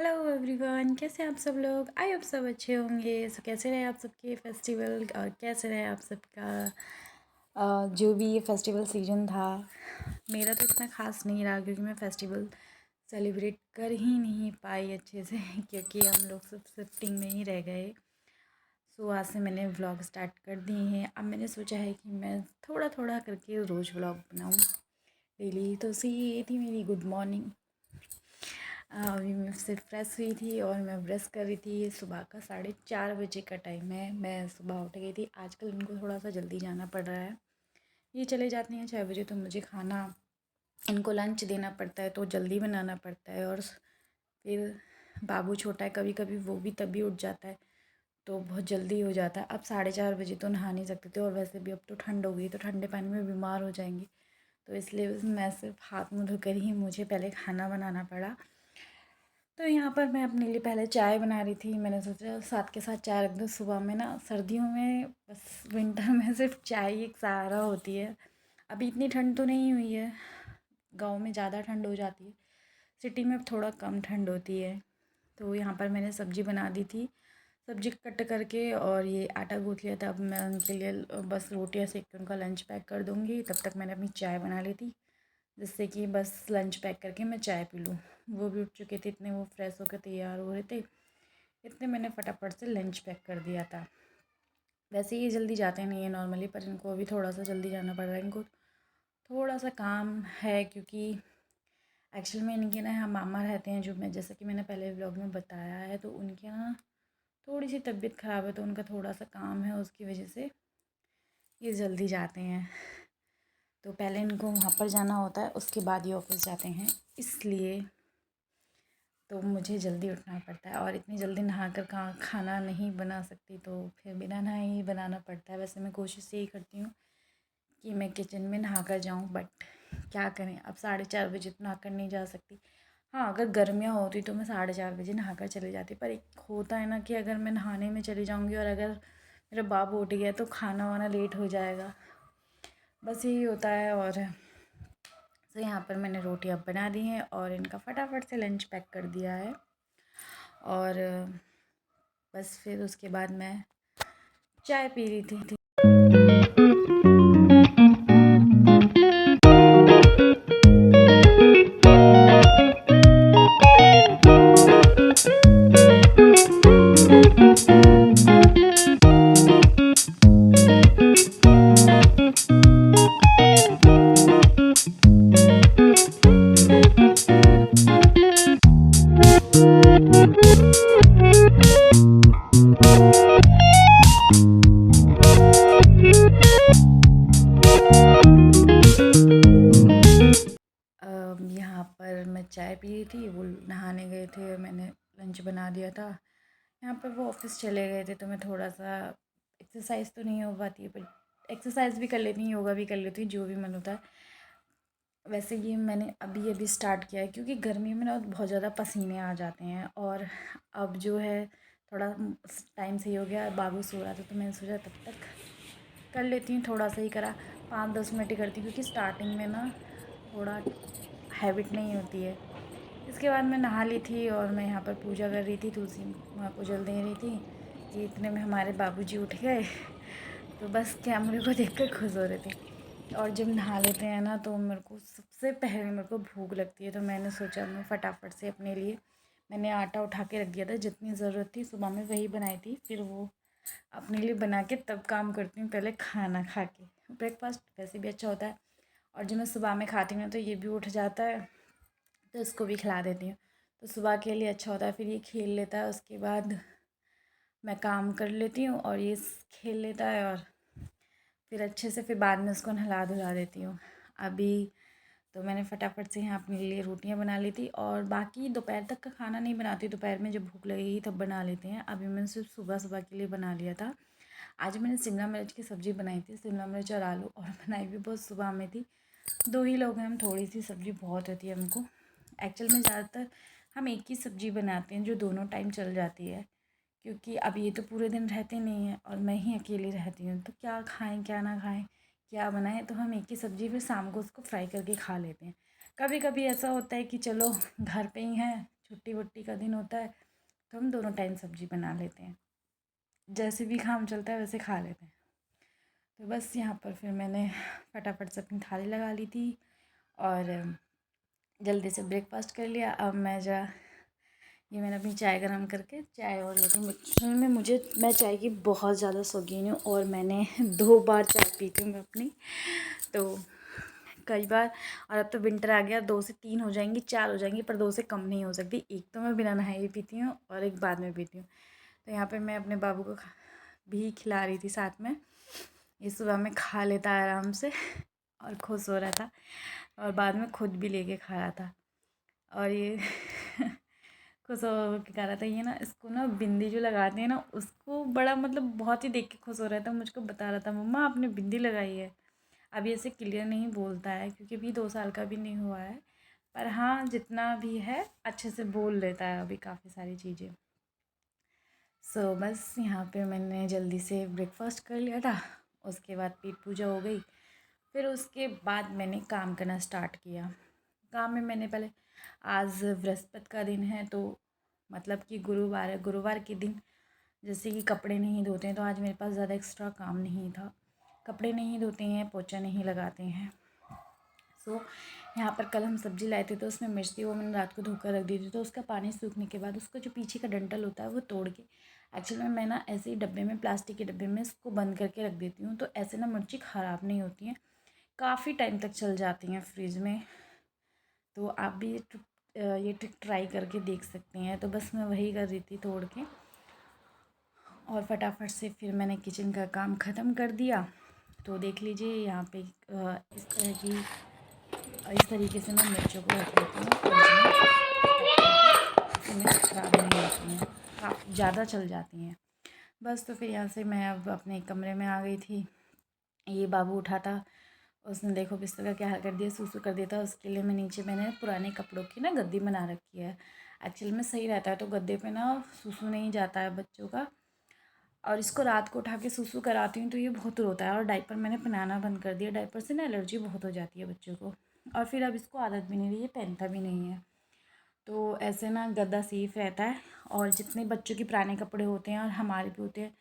Hello everyone, कैसे हैं आप सब लोग। आई होप सब अच्छे होंगे। सो कैसे रहे आप सबके फेस्टिवल और कैसे रहे आप सबका जो भी ये फेस्टिवल सीजन था। मेरा तो इतना ख़ास नहीं रहा क्योंकि मैं फेस्टिवल सेलिब्रेट कर ही नहीं पाई अच्छे से क्योंकि हम लोग सब शिफ्टिंग में ही रह गए। सो आज से मैंने व्लॉग स्टार्ट कर दिए हैं। अब मैंने सोचा है कि मैं थोड़ा थोड़ा करके रोज़ व्लॉग बनाऊँ डेली। तो सी ये थी मेरी गुड मॉर्निंग। अभी मैं उससे फ्रेश हुई थी और मैं ब्रश कर रही थी। ये सुबह का 4:30 बजे का टाइम है। मैं सुबह उठ गई थी। आजकल इनको थोड़ा सा जल्दी जाना पड़ रहा है। ये चले जाती हैं 6 बजे, तो मुझे खाना इनको लंच देना पड़ता है तो जल्दी बनाना पड़ता है। और फिर बाबू छोटा है, कभी कभी वो भी तभी उठ जाता है तो बहुत जल्दी हो जाता है। अब 4:30 बजे तो नहा नहीं सकते थे और वैसे भी अब तो ठंड हो गई तो ठंडे पानी में बीमार हो जाएंगे। तो इसलिए मैं सिर्फ हाथ मुँह धोकर ही मुझे पहले खाना बनाना पड़ा। तो यहाँ पर मैं अपने लिए पहले चाय बना रही थी। मैंने सोचा साथ के साथ चाय रख दो। सुबह में ना, सर्दियों में बस, विंटर में सिर्फ चाय ही एक सहारा होती है। अभी इतनी ठंड तो नहीं हुई है, गांव में ज़्यादा ठंड हो जाती है, सिटी में थोड़ा कम ठंड होती है। तो यहाँ पर मैंने सब्ज़ी बना दी थी। सब्ज़ी कट करके और ये आटा गूँथ लिया था। अब मैं उनके लिए बस रोटियाँ सेक के उनका लंच पैक कर दूँगी। तब तक मैंने अपनी चाय बना ली थी, जिससे कि बस लंच पैक करके मैं चाय पी लूँ। वो भी उठ चुके थे, इतने वो फ्रेश होकर तैयार हो रहे थे, इतने मैंने फटाफट से लंच पैक कर दिया था। वैसे ये जल्दी जाते नहीं है नॉर्मली, पर इनको अभी थोड़ा सा जल्दी जाना पड़ रहा है। इनको थोड़ा सा काम है क्योंकि एक्चुअल में इनके ना यहाँ मामा रहते हैं, जो मैं जैसे कि मैंने पहले व्लॉग में बताया है। तो उनके यहाँ थोड़ी सी तबीयत ख़राब है तो उनका थोड़ा सा काम है, उसकी वजह से ये जल्दी जाते हैं। तो पहले इनको वहाँ पर जाना होता है, उसके बाद ये ऑफिस जाते हैं, इसलिए तो मुझे जल्दी उठना पड़ता है। और इतनी जल्दी नहाकर खाना नहीं बना सकती, तो फिर बिना नहाए ही बनाना पड़ता है। वैसे मैं कोशिश यही करती हूँ कि मैं किचन में नहा कर जाऊँ, बट क्या करें, अब 4:30 बजे तो नहा कर नहीं जा सकती। हाँ, अगर गर्मियाँ होती तो मैं 4:30 बजे नहा कर चली जाती, पर एक होता है ना कि अगर मैं नहाने में चली जाऊँगी और अगर मेरा बाबू उठ गया तो खाना वाना लेट हो जाएगा, बस यही होता है। और तो यहाँ पर मैंने रोटियाँ बना दी हैं और इनका फटाफट से लंच पैक कर दिया है। और बस फिर उसके बाद मैं चाय पी रही थी। यहाँ पर मैं चाय पी रही थी, वो नहाने गए थे, मैंने लंच बना दिया था। यहाँ पर वो ऑफिस चले गए थे तो मैं थोड़ा सा, एक्सरसाइज तो नहीं हो पाती है पर एक्सरसाइज भी कर लेती हूँ, योगा भी कर लेती हूँ, जो भी मन होता है। वैसे ये मैंने अभी अभी स्टार्ट किया है क्योंकि गर्मी में ना बहुत ज़्यादा पसीने आ जाते हैं। और अब जो है थोड़ा टाइम सही हो गया, बाबू सो रहा था तो मैंने सोचा तब तक कर लेती हूँ। थोड़ा सा ही करा, 5-10 मिनट ही करती हूँ क्योंकि स्टार्टिंग में ना थोड़ा हैबिट नहीं होती है। इसके बाद मैं नहा ली थी और मैं यहाँ पर पूजा कर रही थी, तुलसी माँ को जल दे रही थी कि इतने में हमारे बाबूजी उठ गए। तो बस कैमरे को देखकर खुश हो रहे थे। और जब नहा लेते हैं ना तो मेरे को सबसे पहले मेरे को भूख लगती है, तो मैंने सोचा मैं फटाफट से अपने लिए, मैंने आटा उठा के रख दिया था, जितनी ज़रूरत थी सुबह में वही बनाई थी, फिर वो अपने लिए बना के तब काम करती हूँ, पहले खाना खा के। ब्रेकफास्ट वैसे भी अच्छा होता है और जब मैं सुबह में खाती हूँ तो ये भी उठ जाता है तो इसको भी खिला देती हूँ, तो सुबह के लिए अच्छा होता है। फिर ये खेल लेता है, उसके बाद मैं काम कर लेती हूँ और ये खेल लेता है और फिर अच्छे से फिर बाद में उसको नहला धुला देती हूँ। अभी तो मैंने फटाफट से यहाँ अपने लिए रोटियाँ बना ली थी और बाकी दोपहर तक का खाना नहीं बनाती, दोपहर में जब भूख लगेगी तब बना लेते हैं। अभी मैंने सिर्फ सुबह सुबह के लिए बना लिया था। आज मैंने शिमला मिर्च की सब्ज़ी बनाई थी, शिमला मिर्च और आलू, और बनाई भी बहुत सुबह में थी। 2 ही लोग हैं हम, थोड़ी सी सब्ज़ी बहुत होती है हमको। एक्चुअल में ज़्यादातर हम एक ही सब्ज़ी बनाते हैं जो दोनों टाइम चल जाती है, क्योंकि अब ये तो पूरे दिन रहते नहीं हैं और मैं ही अकेली रहती हूँ, तो क्या खाएं क्या ना खाएं, क्या बनाएं। तो हम एक ही सब्ज़ी फिर शाम को उसको फ्राई करके खा लेते हैं। कभी कभी ऐसा होता है कि चलो घर पे ही हैं, छुट्टी वुट्टी का दिन होता है तो हम दोनों टाइम सब्ज़ी बना लेते हैं, जैसे भी काम चलता है वैसे खा लेते हैं। तो बस यहाँ पर फिर मैंने फटाफट से अपनी थाली लगा ली थी और जल्दी से ब्रेकफास्ट कर लिया। अब ये मैंने अपनी चाय गरम करके चाय और लेती हूँ। एक्चुअल में मैं चाय की बहुत ज़्यादा शौकीन हूँ और मैंने 2 बार चाय पीती हूँ मैं अपनी, तो कई बार। और अब तो विंटर आ गया, 2 से 3 हो जाएंगी, 4 हो जाएंगी, पर 2 से कम नहीं हो सकती। एक तो मैं बिना नहाए पीती हूँ और एक बाद में पीती हूँ। तो यहाँ पे मैं अपने बाबू को भी खिला रही थी साथ में। ये सुबह में खा लेता है आराम से और खुश हो रहा था और बाद में खुद भी लेके खा रहा था। और ये खुश हो के कह रहा था, ये ना इसको ना बिंदी जो लगाते हैं ना उसको बड़ा मतलब बहुत ही देख के खुश हो रहा था। मुझको बता रहा था, मम्मा आपने बिंदी लगाई है। अभी ऐसे क्लियर नहीं बोलता है क्योंकि अभी 2 साल का भी नहीं हुआ है, पर हाँ जितना भी है अच्छे से बोल लेता है अभी काफ़ी सारी चीज़ें। बस यहाँ पे मैंने जल्दी से ब्रेकफास्ट कर लिया था, उसके बाद पेट पूजा हो गई। फिर उसके बाद मैंने काम करना स्टार्ट किया। काम में मैंने पहले, आज बृहस्पति का दिन है तो मतलब कि गुरुवार है, गुरुवार के दिन जैसे कि कपड़े नहीं धोते हैं, तो आज मेरे पास ज़्यादा एक्स्ट्रा काम नहीं था। कपड़े नहीं धोते हैं, पोछा नहीं लगाते हैं। यहाँ पर कल हम सब्ज़ी लाए थे तो उसमें मिर्च थी, वो मैंने रात को धोकर रख दी थी। तो उसका पानी सूखने के बाद उसका जो पीछे का डंठल होता है वो तोड़ के, एक्चुअली मैं ना ऐसे ही डब्बे में, प्लास्टिक के डब्बे में इसको बंद करके रख देती हूँ। तो ऐसे ना मिर्ची ख़राब नहीं होती हैं, काफ़ी टाइम तक चल जाती हैं फ्रिज में। तो आप भी ये ट्रिक ट्राई करके देख सकते हैं। तो बस मैं वही कर रही थी तोड़ के, और फटाफट से फिर मैंने किचन का काम ख़त्म कर दिया। तो देख लीजिए यहाँ पे इस तरीके से मैं मिर्चों को रख लेती हूँ फ्रिज में, मिर्च ख़राब नहीं होती हैं, काफ़ी ज़्यादा चल जाती हैं। बस तो फिर यहाँ से मैं अब अपने कमरे में आ गई थी। ये बाबू उठा था, उसने देखो बिस्तर का क्या हाल कर दिया, सूसू कर दिया था। उसके लिए मैंने पुराने कपड़ों की ना गद्दी बना रखी है। एक्चुअली में सही रहता है, तो गद्दे पे ना सूसू नहीं जाता है बच्चों का। और इसको रात को उठा के सूसू कराती हूँ तो ये बहुत रोता है, और डायपर मैंने पहनाना बंद कर दिया। डायपर से ना एलर्जी बहुत हो जाती है बच्चों को, और फिर अब इसको आदत भी नहीं रही है, पहनता भी नहीं है। तो ऐसे ना गद्दा सेफ़ रहता है। और जितने बच्चों के पुराने कपड़े होते हैं और हमारे भी होते हैं,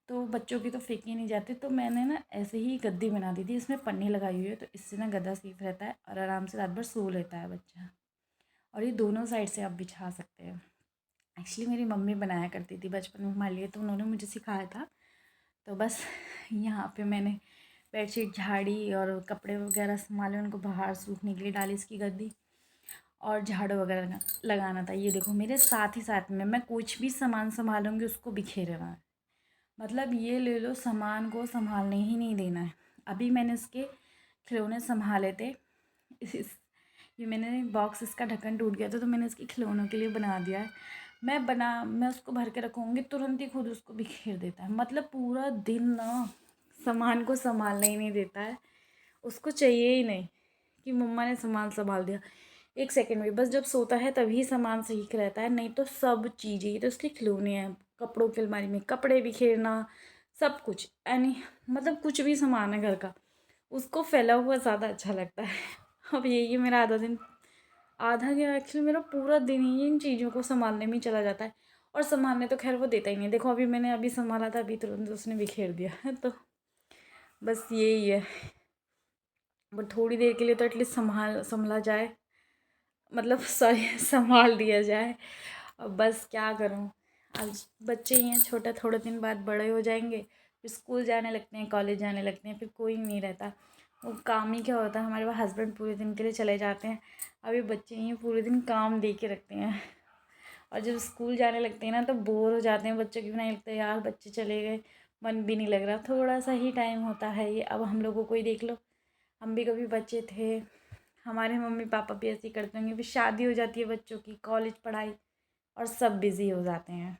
तो बच्चों की तो फेंके नहीं जाते। तो मैंने ना ऐसे ही गद्दी बना दी थी, इसमें पन्नी लगाई हुई है, तो इससे ना गद्दा सेफ़ रहता है और आराम से रात भर सो लेता है बच्चा। और ये दोनों साइड से आप बिछा सकते हैं। एक्चुअली मेरी मम्मी बनाया करती थी बचपन में हमारे लिए, तो उन्होंने मुझे सिखाया था। तो बस यहाँ पे मैंने बेडशीट झाड़ी और कपड़े वगैरह संभाले, उनको बाहर सूखने के लिए डाली इसकी गद्दी, और झाड़ू वगैरह लगाना था। ये देखो मेरे साथ ही साथ में मैं कुछ भी सामान संभालूंगी उसको बिखेरना है, मतलब ये ले लो, सामान को संभालने ही नहीं देना है। अभी मैंने इसके खिलौने संभाले थे, ये मैंने बॉक्स, इसका ढक्कन टूट गया था तो मैंने इसके खिलौनों के लिए बना दिया है। मैं उसको भर के रखूँगी, तुरंत ही खुद उसको बिखेर देता है। मतलब पूरा दिन ना सामान को संभालने ही नहीं देता है, उसको चाहिए ही नहीं कि मम्मा ने सामान संभाल दिया। एक सेकंड भी, बस जब सोता है तभी सामान सही रहता है, नहीं तो सब चीज़ें, ये तो इसके खिलौने हैं, कपड़ों की अलमारी में कपड़े बिखेरना, सब कुछ यानी मतलब कुछ भी सामान है घर का, उसको फैला हुआ ज़्यादा अच्छा लगता है। अब यही मेरा आधा क्या, एक्चुअली मेरा पूरा दिन ही इन चीज़ों को संभालने में ही चला जाता है। और संभालने तो खैर वो देता ही नहीं, देखो अभी मैंने अभी संभाला था, अभी तुरंत उसने बिखेर दिया। तो बस यही है, बट थोड़ी देर के लिए तो एटलीस्ट संभला जाए, मतलब सॉरी संभाल दिया जाए। अब बस क्या करूँ, आज बच्चे ही हैं, छोटा, थोड़े दिन बाद बड़े हो जाएंगे, फिर स्कूल जाने लगते हैं, कॉलेज जाने लगते हैं, फिर कोई नहीं रहता। वो काम ही क्या होता है, हमारे पास हस्बैंड पूरे दिन के लिए चले जाते हैं, अभी बच्चे ही पूरे दिन काम दे के रखते हैं। और जब स्कूल जाने लगते हैं ना तो बोर हो जाते हैं बच्चों की, भी नहीं लगता यार बच्चे चले गए, मन भी नहीं लग रहा, थोड़ा सा ही टाइम होता है ये। अब हम लोगों को ही देख लो, हम भी कभी बच्चे थे, हमारे मम्मी पापा भी ऐसे ही करते होंगे, फिर शादी हो जाती है बच्चों की, कॉलेज पढ़ाई, और सब बिज़ी हो जाते हैं।